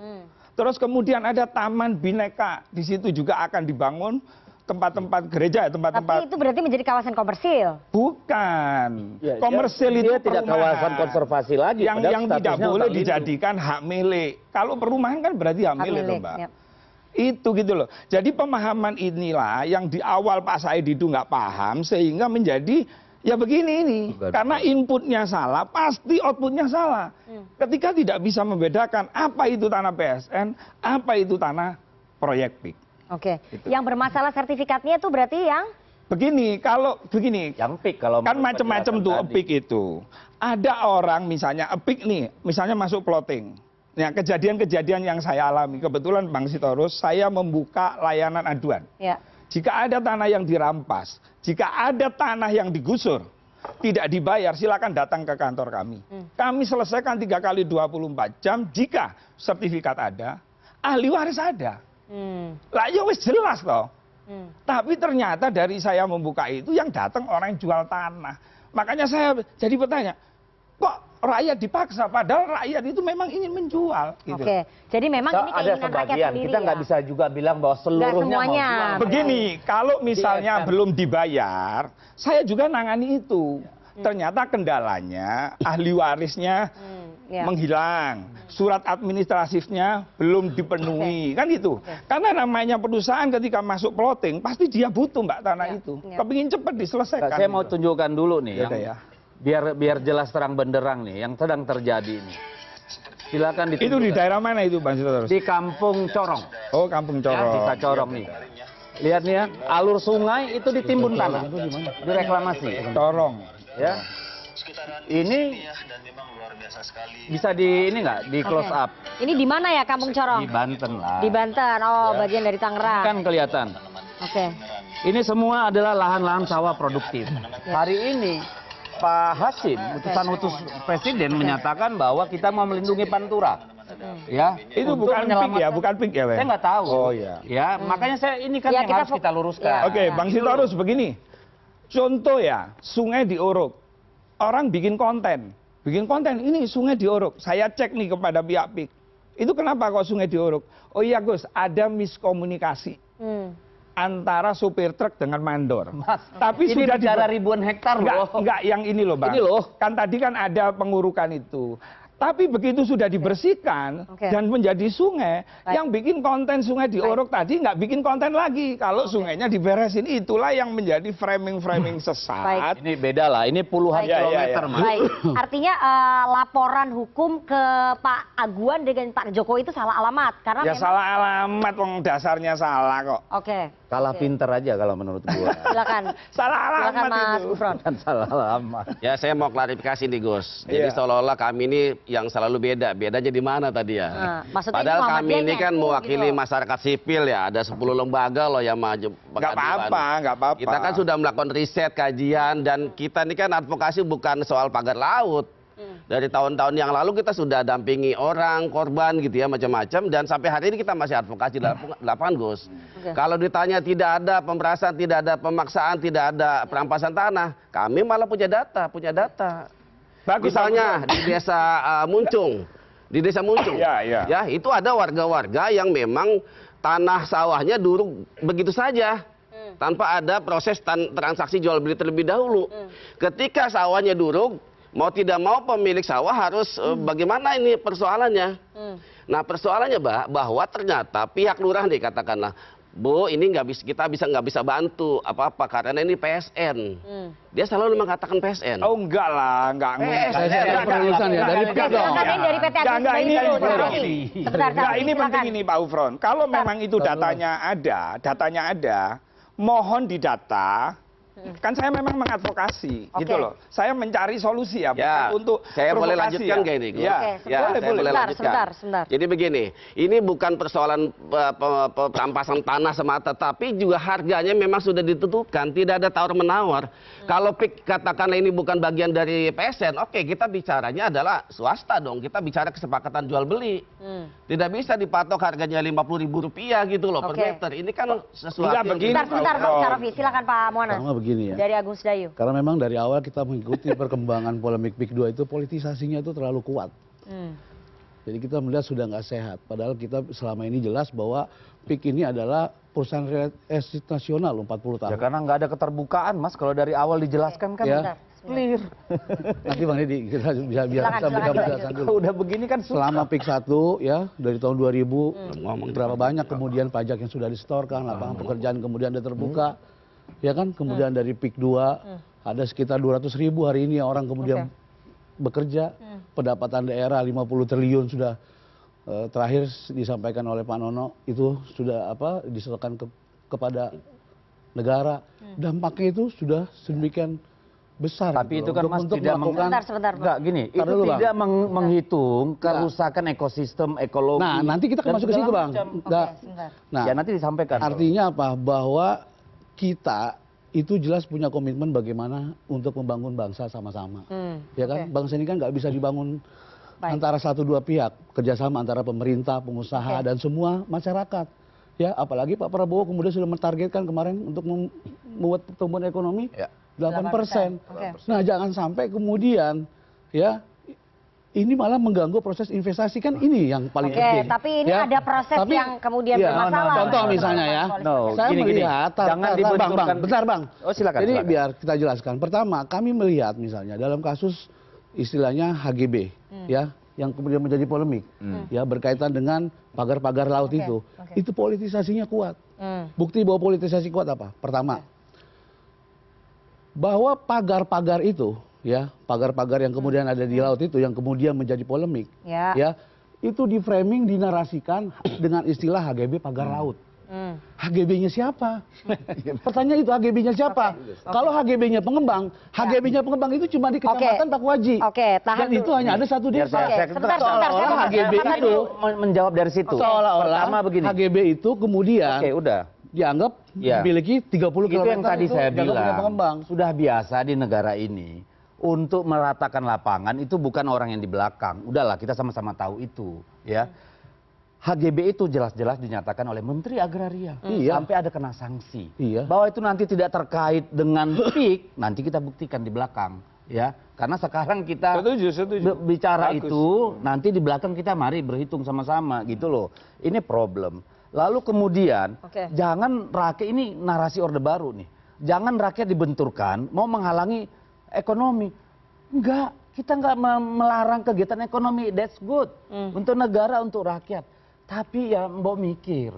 Terus kemudian ada Taman Bineka, di situ juga akan dibangun tempat-tempat gereja, tempat-tempat. Tapi itu berarti menjadi kawasan komersil. Bukan. Ya, komersil itu tidak kawasan konservasi lagi. Yang tidak boleh dijadikan hak milik. Kalau perumahan kan berarti hak milik, loh, Mbak. Ya. Itu gitu loh. Jadi pemahaman inilah yang di awal Pak Said itu nggak paham sehingga menjadi ya begini ini. Karena inputnya salah, pasti outputnya salah. Ketika tidak bisa membedakan apa itu tanah PSN, apa itu tanah proyek PIK. Oke, yang bermasalah sertifikatnya itu berarti yang? Begini, kalau begini, yang PIK kalau kan macam-macam tuh EPIK itu. Ada orang misalnya EPIK nih, misalnya masuk plotting. Nah, kejadian-kejadian yang saya alami, kebetulan Bang Sitorus, saya membuka layanan aduan. Ya. Jika ada tanah yang dirampas, jika ada tanah yang digusur, tidak dibayar, silakan datang ke kantor kami. Kami selesaikan 3 kali 24 jam jika sertifikat ada, ahli waris ada. Lah ya wis jelas toh. Tapi ternyata dari saya membuka itu yang datang orang yang jual tanah. Makanya saya jadi bertanya, kok rakyat dipaksa padahal rakyat itu memang ingin menjual gitu. Oke. Jadi memang ini keinginan rakyat sendiri. Kita nggak bisa juga bilang bahwa seluruhnya mau jual. Begini, kalau misalnya belum dibayar, saya juga nangani itu. Ternyata kendalanya ahli warisnya menghilang, surat administratifnya belum dipenuhi, kan gitu. Karena namanya perusahaan ketika masuk plotting pasti dia butuh Mbak tanah itu, kepingin cepat diselesaikan. Saya mau tunjukkan dulu nih, biar jelas terang benderang nih yang sedang terjadi ini. Silakan ditunjukkan. Itu di daerah mana itu Bang Sitorus? Di Kampung Corong. Oh Kampung Corong. Ya, Desa Corong nih. Lihat nih ya, alur sungai itu ditimbun tanah, direklamasi. Corong. Ya, ini bisa di ini nggak di close up. Ini di mana ya Kampung Corong? Di Banten lah. Di Banten, oh ya. Bagian dari Tangerang. Kan kelihatan. Oke. Ini semua adalah lahan-lahan sawah produktif. Hari ini Pak Hasim, utusan Presiden menyatakan bahwa kita mau melindungi Pantura. Ya, itu bukan PIK ya, bukan PIK ya, Saya nggak tahu. Oh iya. Ya, makanya saya ini kan Ya, yang harus kita luruskan. Oke, Bang Sitorus begini. Contoh ya, sungai diuruk. Orang bikin konten ini sungai diuruk. Saya cek nih kepada pihak PIK. Itu kenapa kok sungai diuruk? Oh iya Gus, ada miskomunikasi antara supir truk dengan mandor. Mas, tapi ini sudah bicara ribuan hektar loh. Enggak, yang ini loh Bang. Ini loh. Kan tadi kan ada pengurukan itu. Tapi begitu sudah dibersihkan dan menjadi sungai, yang bikin konten sungai diuruk tadi nggak bikin konten lagi. Kalau sungainya diberesin, itulah yang menjadi framing-framing sesat. Ini beda lah, ini puluhan kilometer. Mas. Baik, artinya laporan hukum ke Pak Aguan dengan Pak Jokowi itu salah alamat. Karena ya memang... salah alamat, wong dasarnya salah kok. Oke. Kalah pinter aja kalau menurut gua. Silakan. Salah alamat Silakan, Mas itu. Gufron. Salah alamat. Ya saya mau klarifikasi nih Gus. Jadi seolah-olah kami ini yang selalu beda. Bedanya di mana tadi ya? Padahal kami ini kan mewakili masyarakat sipil ya. Ada 10 lembaga loh yang maju. Nggak apa-apa. Kita kan sudah melakukan riset, kajian, dan kita ini kan advokasi bukan soal pagar laut. Dari tahun-tahun yang lalu kita sudah dampingi orang, korban gitu ya, macam-macam. Dan sampai hari ini kita masih advokasi di lapangan Gus. Kalau ditanya tidak ada pemerasan, tidak ada pemaksaan, tidak ada perampasan tanah, kami malah punya data. Bagus, misalnya di desa Muncung, ya itu ada warga-warga yang memang tanah sawahnya duruk begitu saja, tanpa ada proses transaksi jual beli terlebih dahulu. Ketika sawahnya duruk, mau tidak mau pemilik sawah harus bagaimana ini persoalannya. Nah persoalannya bahwa ternyata pihak lurah nih katakanlah Bu, ini kita nggak bisa bantu apa-apa karena ini PSN. Dia selalu mengatakan PSN. Oh enggak lah, enggak. Saya perurusan ya dari PIK dong. Dari PT Agus Enggak, ini penting ini Pak Ufron. Kalau memang itu datanya ada, mohon didata. Kan saya memang mengadvokasi, gitu loh. Saya mencari solusi ya, bukan untuk saya boleh lanjutkan ya. kayak ini. Boleh. Sebentar. Jadi begini, ini bukan persoalan perampasan tanah semata, tapi juga harganya memang sudah ditentukan, tidak ada tawar-menawar. Kalau PIK katakanlah ini bukan bagian dari PSN, oke, kita bicaranya adalah swasta dong, kita bicara kesepakatan jual beli. Tidak bisa dipatok harganya Rp50.000 gitu loh per meter. Ini kan sesuatu yang... Sebentar, Pak Syarif, silakan Pak Monas. Begini ya. Dari Agung Sedayu. Karena memang dari awal kita mengikuti perkembangan polemik PIK 2 itu politisasinya itu terlalu kuat. Jadi kita melihat sudah nggak sehat. Padahal kita selama ini jelas bahwa PIK ini adalah perusahaan real estate nasional 40 tahun. Ya karena nggak ada keterbukaan, Mas. Kalau dari awal dijelaskan kan ya. Clear. Nanti Bang Edi kita bisa menjelaskan dulu. Udah begini kan susah. Selama PIK 1 ya dari tahun 2000 berapa banyak kemudian pajak yang sudah disetorkan, lapangan pekerjaan kemudian ada terbuka. Ya kan, kemudian dari PIK 2 ada sekitar 200.000 hari ini orang kemudian bekerja, pendapatan daerah 50 triliun sudah terakhir disampaikan oleh Pak Nono itu sudah disetorkan kepada negara. Dampaknya itu sudah sedemikian besar. Tapi itu kan Mas tidak sebentar. Gini, itu tidak menghitung kerusakan ekosistem ekologi. Nah, nanti kita masuk ke situ, Bang. Nah, ya nanti disampaikan. Artinya apa? Bahwa kita itu jelas punya komitmen bagaimana untuk membangun bangsa sama-sama. Ya kan? Bangsa ini kan nggak bisa dibangun antara 1-2 pihak, kerjasama antara pemerintah, pengusaha dan semua masyarakat. Ya, apalagi Pak Prabowo kemudian sudah mentargetkan kemarin untuk membuat pertumbuhan ekonomi 8%. Nah, jangan sampai kemudian ya ini malah mengganggu proses investasi, kan ini yang paling penting. Tapi ini ada proses yang kemudian bermasalah. Contoh misalnya ya, saya melihat, bentar Bang. Oh silakan. Jadi biar kita jelaskan. Pertama, kami melihat misalnya dalam kasus istilahnya HGB, ya, yang kemudian menjadi polemik, ya berkaitan dengan pagar-pagar laut itu politisasinya kuat. Bukti bahwa politisasi kuat apa? Pertama, bahwa pagar-pagar itu ya, pagar-pagar yang kemudian ada di laut itu yang kemudian menjadi polemik, ya itu di framing dinarasikan dengan istilah HGB pagar laut. HGB-nya siapa? Pertanyaan itu HGB-nya siapa? Kalau HGB-nya pengembang, HGB-nya pengembang itu cuma di Kecamatan Pakuaji. Dan itu hanya ada satu desa. Seolah-olah HGB itu menjawab dari situ. Seolah-olah HGB itu kemudian dianggap memiliki 30 km. Itu yang tadi saya bilang. Sudah biasa di negara ini. Untuk meratakan lapangan itu bukan orang yang di belakang. Udahlah, kita sama-sama tahu itu, ya. HGB itu jelas-jelas dinyatakan oleh Menteri Agraria. Sampai ada kena sanksi. Bahwa itu nanti tidak terkait dengan PIK, nanti kita buktikan di belakang, ya. Karena sekarang kita bicara itu, nanti di belakang kita mari berhitung sama-sama, gitu loh. Ini problem. Lalu kemudian, jangan rakyat, ini narasi Orde Baru nih. Jangan rakyat dibenturkan, mau menghalangi ekonomi. Enggak, kita enggak melarang kegiatan ekonomi, that's good. Untuk negara, untuk rakyat. Tapi ya mbok mikir,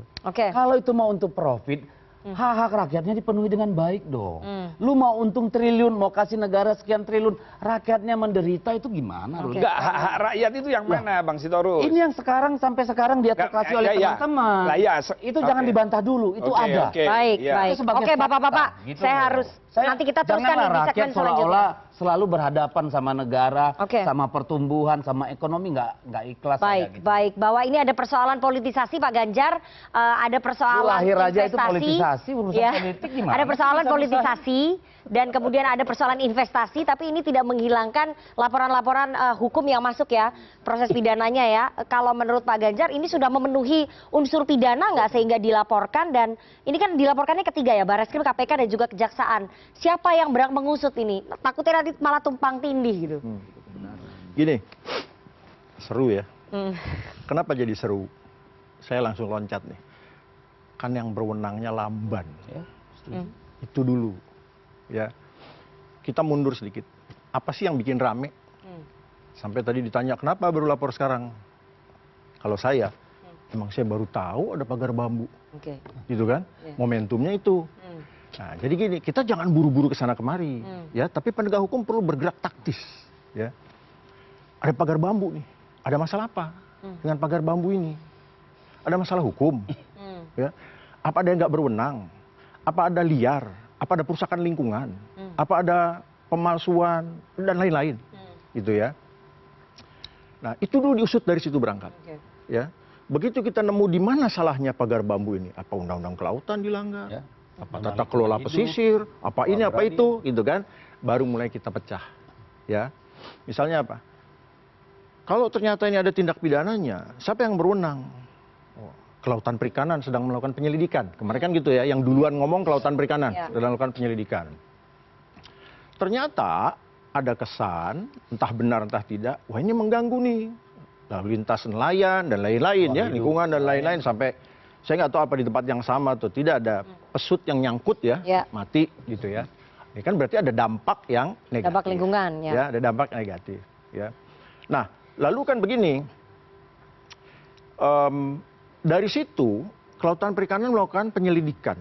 kalau itu mau untuk profit, hak-hak rakyatnya dipenuhi dengan baik dong. Lu mau untung triliun, mau kasih negara sekian triliun, rakyatnya menderita, itu gimana? Enggak, hak rakyat itu yang mana Bang Sitorus? Ini yang sekarang sampai sekarang diadvokasi oleh teman-teman. Itu jangan dibantah dulu, itu ada. Baik. Oke Bapak-Bapak, gitu saya harus, nanti kita teruskan di segmen selanjutnya. Selalu berhadapan sama negara, sama pertumbuhan, sama ekonomi, nggak ikhlas. Baik. Bahwa ini ada persoalan politisasi Pak Ganjar, ada persoalan lahir aja itu investasi, politisasi, urusan politik gimana? Ada persoalan politisasi dan kemudian ada persoalan investasi, tapi ini tidak menghilangkan laporan-laporan hukum yang masuk ya, proses pidananya ya. Kalau menurut Pak Ganjar ini sudah memenuhi unsur pidana nggak sehingga dilaporkan, dan ini kan dilaporkannya ketiga ya, Barreskrim, KPK dan juga Kejaksaan. Siapa yang berhak mengusut ini? Takutnya nanti malah tumpang tindih gitu. Gini, seru ya. Kenapa jadi seru? Saya langsung loncat nih. Kan yang berwenangnya Lamban. Itu dulu. Ya, kita mundur sedikit. Apa sih yang bikin rame? Sampai tadi ditanya, kenapa baru lapor sekarang? Kalau saya, emang saya baru tahu ada pagar bambu. Gitu kan? Momentumnya itu. Nah, jadi gini, kita jangan buru-buru ke sana kemari, ya. Tapi penegak hukum perlu bergerak taktis, ya. Ada pagar bambu nih. Ada masalah apa dengan pagar bambu ini? Ada masalah hukum, ya. Apa ada yang nggak berwenang? Apa ada liar? Apa ada perusakan lingkungan? Apa ada pemalsuan dan lain-lain, gitu ya. Nah, itu dulu diusut dari situ berangkat, ya. Begitu kita nemu di mana salahnya pagar bambu ini, apa undang-undang kelautan dilanggar, apa tata kelola pesisir, apa ini, apa itu, gitu kan, baru mulai kita pecah, ya. Misalnya apa? Kalau ternyata ini ada tindak pidananya, siapa yang berwenang? Kelautan Perikanan sedang melakukan penyelidikan. Kemarin kan gitu ya, yang duluan ngomong Kelautan Perikanan sedang melakukan penyelidikan. Ternyata ada kesan, entah benar entah tidak, wah ini mengganggu nih lalu lintas nelayan dan lain-lain ya, lingkungan dan lain-lain, sampai saya nggak tahu apa di tempat yang sama tuh tidak ada pesut yang nyangkut ya, mati gitu ya. Ini kan berarti ada dampak yang negatif. Dampak lingkungan ya. Ada dampak negatif ya. Nah, lalu kan begini. Dari situ, Kelautan Perikanan melakukan penyelidikan,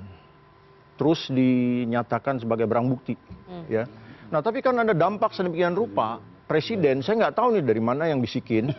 terus dinyatakan sebagai barang bukti, ya. Nah, tapi kan ada dampak sedemikian rupa, Presiden, saya nggak tahu nih dari mana yang bisikin,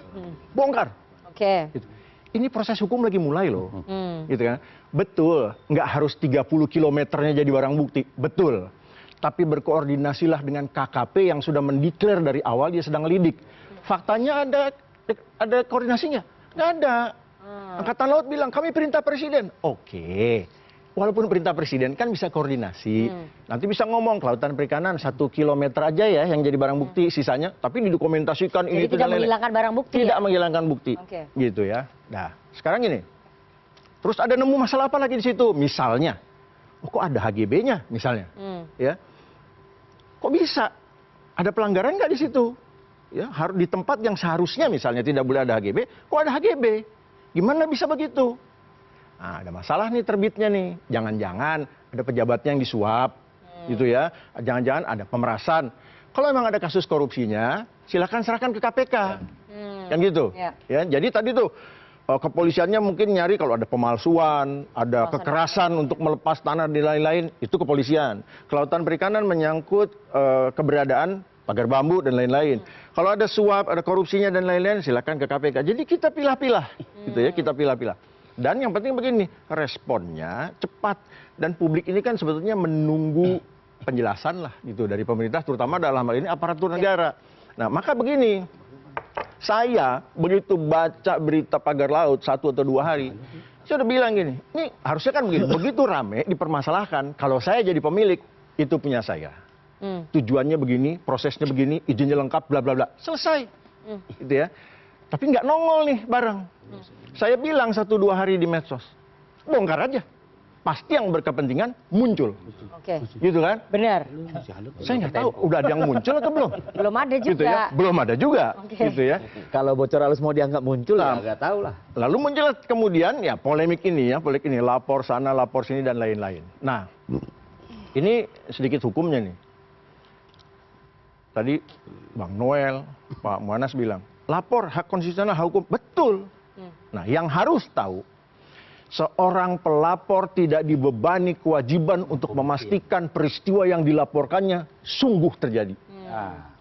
bongkar. Gitu. Ini proses hukum lagi mulai loh, gitu kan. Betul, nggak harus 30 kilometernya jadi barang bukti, betul. Tapi berkoordinasilah dengan KKP yang sudah mendeklar dari awal dia sedang lidik. Faktanya ada koordinasinya? Nggak ada. Angkatan Laut bilang, kami perintah Presiden. Oke. Walaupun perintah Presiden kan bisa koordinasi. Nanti bisa ngomong, Kelautan Perikanan 1 kilometer aja ya yang jadi barang bukti, sisanya. Tapi didokumentasikan ini itu. Jadi tidak menghilangkan barang bukti. Tidak menghilangkan bukti. Gitu ya. Nah, sekarang ini. Terus ada nemu masalah apa lagi di situ? Misalnya, kok ada HGB-nya misalnya. Ya. Kok bisa? Ada pelanggaran nggak di situ? Ya, harus di tempat yang seharusnya misalnya tidak boleh ada HGB, kok ada HGB? Gimana bisa begitu? Nah, ada masalah nih terbitnya nih. Jangan-jangan ada pejabatnya yang disuap, gitu ya. Jangan-jangan ada pemerasan. Kalau memang ada kasus korupsinya, silakan serahkan ke KPK, kan gitu. Ya, jadi tadi tuh kepolisiannya mungkin nyari kalau ada pemalsuan, ada kekerasan untuk melepas tanah dan lain-lain, itu kepolisian. Kelautan Perikanan menyangkut keberadaan pagar bambu dan lain-lain. Kalau ada suap, ada korupsinya dan lain-lain, silakan ke KPK. Jadi kita pilah-pilah, gitu ya, kita pilah-pilah. Dan yang penting begini, responnya cepat. Dan publik ini kan sebetulnya menunggu penjelasan lah, gitu, dari pemerintah, terutama dalam hal ini aparatur negara. Nah, maka begini, saya begitu baca berita pagar laut 1 atau 2 hari, saya udah bilang gini, ini harusnya kan begini, begitu rame dipermasalahkan, kalau saya jadi pemilik, itu punya saya. Tujuannya begini, prosesnya begini, izinnya lengkap, bla bla bla, selesai, gitu ya. Tapi nggak nongol nih barang. Saya bilang 1-2 hari di medsos, bongkar aja. Pasti yang berkepentingan muncul, gitu kan? Benar. Saya nggak tahu, udah ada yang muncul atau belum? Belum ada juga. Gitu ya? Belum ada juga, gitu ya. Kalau bocor halus mau dianggap muncul, ya nggak tahu lah. Lalu muncul kemudian ya polemik ini, lapor sana, lapor sini dan lain-lain. Nah, ini sedikit hukumnya nih. Tadi Bang Noel, Pak Muanas bilang, lapor hak konstitusional, hak hukum. Betul. Nah, yang harus tahu, seorang pelapor tidak dibebani kewajiban untuk memastikan peristiwa yang dilaporkannya sungguh terjadi.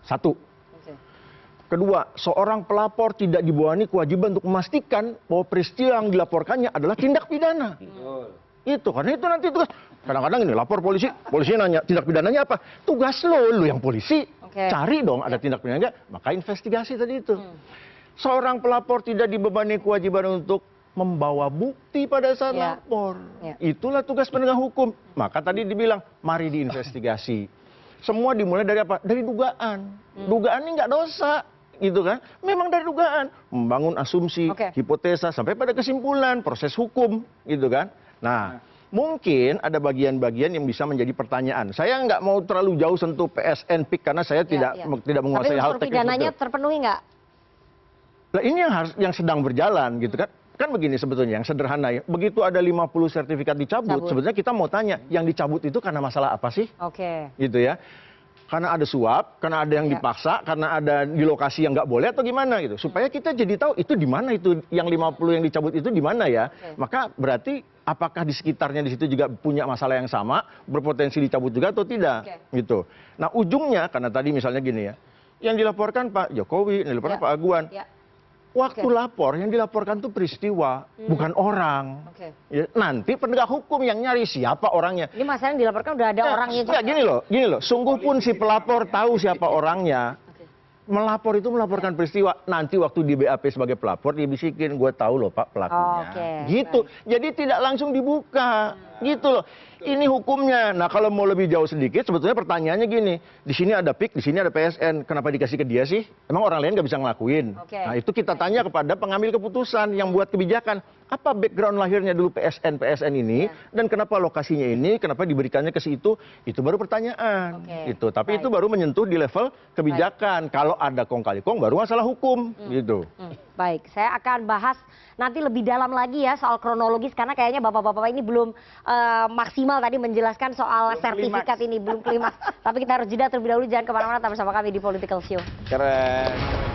Satu. Kedua, seorang pelapor tidak dibebani kewajiban untuk memastikan bahwa peristiwa yang dilaporkannya adalah tindak pidana. Itu, karena itu nanti tugas. Kadang-kadang ini lapor polisi nanya tindak pidananya apa? Tugas lo yang polisi. Cari dong ada tindak pidana enggak, maka investigasi tadi itu. Seorang pelapor tidak dibebani kewajiban untuk membawa bukti pada saat lapor. Itulah tugas penegak hukum. Maka tadi dibilang, mari diinvestigasi. Semua dimulai dari apa? Dari dugaan. Dugaan ini nggak dosa, gitu kan? Memang dari dugaan. Membangun asumsi, hipotesa, sampai pada kesimpulan, proses hukum, gitu kan? Nah, mungkin ada bagian-bagian yang bisa menjadi pertanyaan. Saya nggak mau terlalu jauh sentuh PSN PIK karena saya tidak menguasai hal teknis. Tapi pidananya terpenuhi nggak? Nah, ini yang sedang berjalan, gitu kan? Kan begini sebetulnya, yang sederhana ya. Begitu ada 50 sertifikat dicabut, sebetulnya kita mau tanya, yang dicabut itu karena masalah apa sih? Gitu ya. Karena ada suap, karena ada yang dipaksa, karena ada di lokasi yang nggak boleh atau gimana gitu. Supaya kita jadi tahu itu di mana itu yang 50 yang dicabut itu di mana ya. Maka berarti apakah di sekitarnya di situ juga punya masalah yang sama, berpotensi dicabut juga atau tidak gitu. Nah, ujungnya karena tadi misalnya gini ya. Yang dilaporkan Pak Jokowi, yang dilaporkan Pak Aguan. Waktu lapor, yang dilaporkan itu peristiwa, bukan orang. Ya, nanti penegak hukum yang nyari siapa orangnya. Ini masalah yang dilaporkan udah ada orangnya juga. Gini loh, sungguh pun si pelapor tahu siapa orangnya. Melapor itu melaporkan peristiwa. Nanti waktu di BAP sebagai pelapor dia bisikin, gue tahu loh Pak pelakunya. Gitu. Jadi tidak langsung dibuka. Gitu loh. Ini hukumnya. Nah, kalau mau lebih jauh sedikit, sebetulnya pertanyaannya gini. Di sini ada PIK, di sini ada PSN. Kenapa dikasih ke dia sih? Emang orang lain nggak bisa ngelakuin? Nah, itu kita tanya kepada pengambil keputusan yang buat kebijakan. Apa background lahirnya dulu PSN ini? Dan kenapa lokasinya ini? Kenapa diberikannya ke situ? Itu baru pertanyaan. Itu. Tapi itu baru menyentuh di level kebijakan. Kalau ada kong kali kong, baru masalah hukum. Gitu. Baik, saya akan bahas nanti lebih dalam lagi ya soal kronologis karena kayaknya bapak-bapak ini belum maksimal tadi menjelaskan soal sertifikat ini, belum klimaks. Tapi kita harus jeda terlebih dahulu, jangan kemana-mana, tetap bersama kami di Political Show. Keren.